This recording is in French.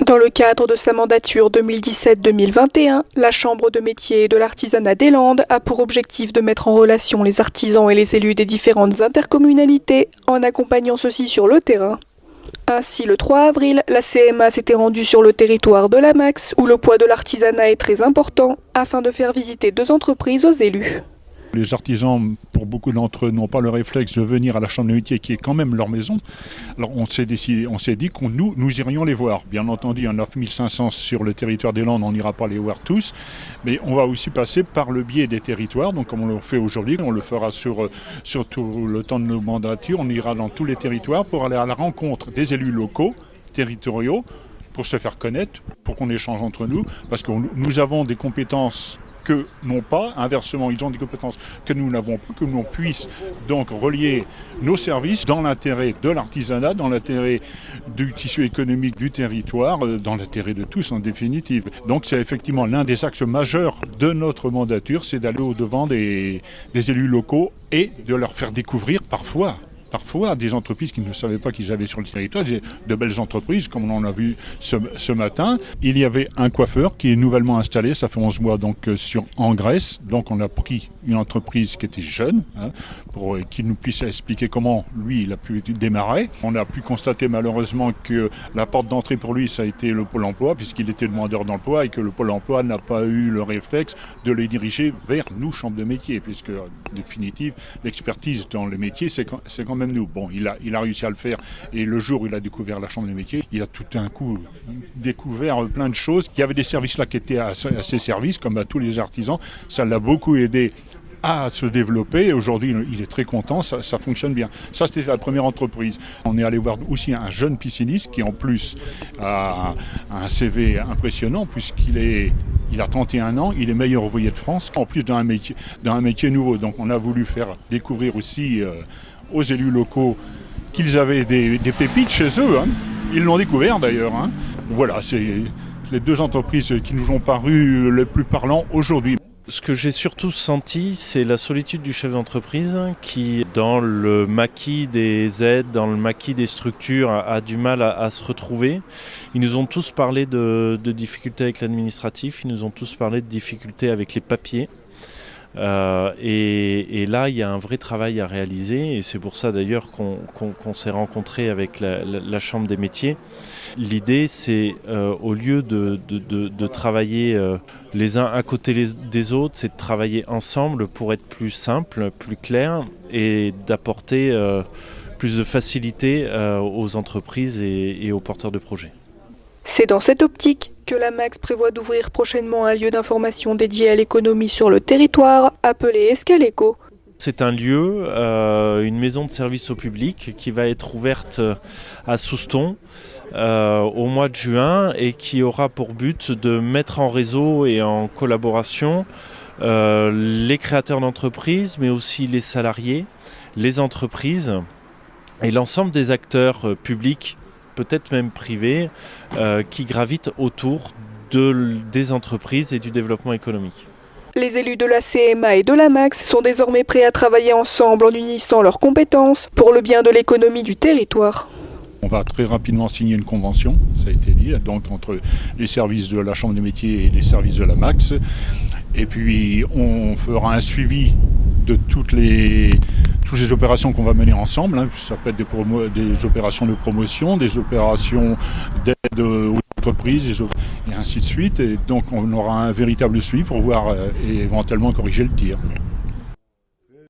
Dans le cadre de sa mandature 2017-2021, la Chambre de métiers et de l'artisanat des Landes a pour objectif de mettre en relation les artisans et les élus des différentes intercommunalités en accompagnant ceux-ci sur le terrain. Ainsi, le 3 avril, la CMA s'était rendue sur le territoire de la Max, où le poids de l'artisanat est très important, afin de faire visiter 2 entreprises aux élus. Les artisans, pour beaucoup d'entre eux, n'ont pas le réflexe de venir à la Chambre de métier qui est quand même leur maison. Alors on s'est dit que nous irions les voir. Bien entendu, il y en a 9500 sur le territoire des Landes, on n'ira pas les voir tous. Mais on va aussi passer par le biais des territoires, donc comme on le fait aujourd'hui, on le fera sur tout le temps de nos mandatures. On ira dans tous les territoires pour aller à la rencontre des élus locaux, territoriaux, pour se faire connaître, pour qu'on échange entre nous, parce que nous avons des compétences que n'ont pas, inversement, ils ont des compétences que nous n'avons pas, que l'on puisse donc relier nos services dans l'intérêt de l'artisanat, dans l'intérêt du tissu économique du territoire, dans l'intérêt de tous en définitive. Donc c'est effectivement l'un des axes majeurs de notre mandature, c'est d'aller au-devant des élus locaux et de leur faire découvrir parfois des entreprises qui ne savaient pas qu'ils avaient sur le territoire, de belles entreprises comme on en a vu ce matin. Il y avait un coiffeur qui est nouvellement installé, ça fait 11 mois donc en Grèce. Donc on a pris une entreprise qui était jeune pour qu'il nous puisse expliquer comment lui il a pu démarrer. On a pu constater malheureusement que la porte d'entrée pour lui ça a été le Pôle emploi puisqu'il était demandeur d'emploi et que le Pôle emploi n'a pas eu le réflexe de les diriger vers nous, Chambre de métier, puisque en définitive l'expertise dans les métiers c'est quand même nous. Bon, il a réussi à le faire et le jour où il a découvert la Chambre des métiers, il a tout d'un coup découvert plein de choses. Il y avait des services là qui étaient à ses services, comme à tous les artisans. Ça l'a beaucoup aidé à se développer et aujourd'hui il est très content, ça fonctionne bien. Ça c'était la première entreprise. On est allé voir aussi un jeune pisciniste qui en plus a un CV impressionnant puisqu'il a 31 ans, il est meilleur ouvrier de France, en plus d'un métier nouveau. Donc on a voulu faire découvrir aussi aux élus locaux qu'ils avaient des pépites chez eux. Ils l'ont découvert d'ailleurs. Voilà, c'est les 2 entreprises qui nous ont paru les plus parlants aujourd'hui. Ce que j'ai surtout senti, c'est la solitude du chef d'entreprise qui, dans le maquis des aides, dans le maquis des structures, a du mal à se retrouver. Ils nous ont tous parlé de difficultés avec l'administratif, ils nous ont tous parlé de difficultés avec les papiers. Et là, il y a un vrai travail à réaliser et c'est pour ça d'ailleurs qu'on s'est rencontré avec la Chambre des métiers. L'idée, c'est au lieu de travailler les uns à côté des autres, c'est de travailler ensemble pour être plus simple, plus clair et d'apporter plus de facilité aux entreprises et aux porteurs de projets. C'est dans cette optique que la Max prévoit d'ouvrir prochainement un lieu d'information dédié à l'économie sur le territoire, appelé Escaleco. C'est un lieu, une maison de service au public qui va être ouverte à Souston au mois de juin et qui aura pour but de mettre en réseau et en collaboration les créateurs d'entreprises, mais aussi les salariés, les entreprises et l'ensemble des acteurs publics, peut-être même privés, qui gravitent autour des entreprises et du développement économique. Les élus de la CMA et de la Max sont désormais prêts à travailler ensemble en unissant leurs compétences pour le bien de l'économie du territoire. On va très rapidement signer une convention, ça a été dit, donc entre les services de la Chambre des métiers et les services de la Max. Et puis on fera un suivi de toutes les opérations qu'on va mener ensemble. Ça peut être des opérations de promotion, des opérations d'aide aux entreprises et ainsi de suite. Et donc on aura un véritable suivi pour voir et éventuellement corriger le tir.